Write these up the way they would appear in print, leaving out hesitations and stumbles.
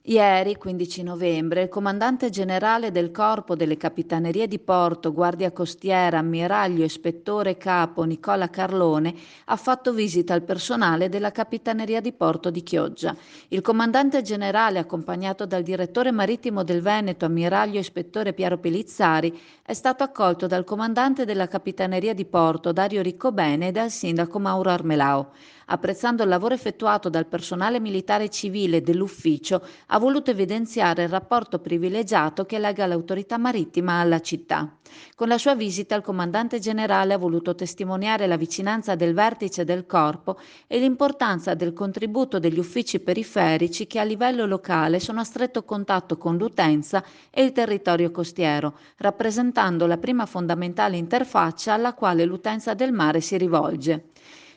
Ieri, 15 novembre, il comandante generale del Corpo delle Capitanerie di Porto, Guardia Costiera, ammiraglio ispettore capo Nicola Carlone ha fatto visita al personale della Capitaneria di Porto di Chioggia. Il comandante generale, accompagnato dal direttore marittimo del Veneto, ammiraglio ispettore Piero Pelizzari, è stato accolto dal comandante della Capitaneria di Porto, Dario Riccobene, e dal sindaco Mauro Armelao. Apprezzando il lavoro effettuato dal personale militare civile dell'ufficio, ha voluto evidenziare il rapporto privilegiato che lega l'autorità marittima alla città. Con la sua visita il comandante generale ha voluto testimoniare la vicinanza del vertice del corpo e l'importanza del contributo degli uffici periferici che a livello locale sono a stretto contatto con l'utenza e il territorio costiero, rappresentando la prima fondamentale interfaccia alla quale l'utenza del mare si rivolge.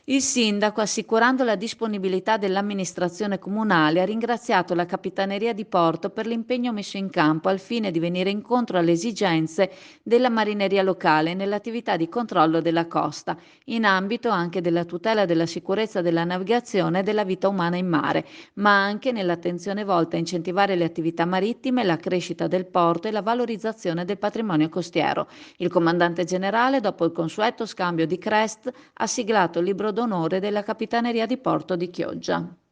Il sindaco, assicurando la disponibilità dell'amministrazione comunale, ha ringraziato la Capitaneria di Porto per l'impegno messo in campo al fine di venire incontro alle esigenze della marineria locale nell'attività di controllo della costa, in ambito anche della tutela della sicurezza della navigazione e della vita umana in mare, ma anche nell'attenzione volta a incentivare le attività marittime, la crescita del porto e la valorizzazione del patrimonio costiero. Il comandante generale, dopo il consueto scambio di crest, ha siglato il libro d'onore della Capitaneria di Porto di Chioggia.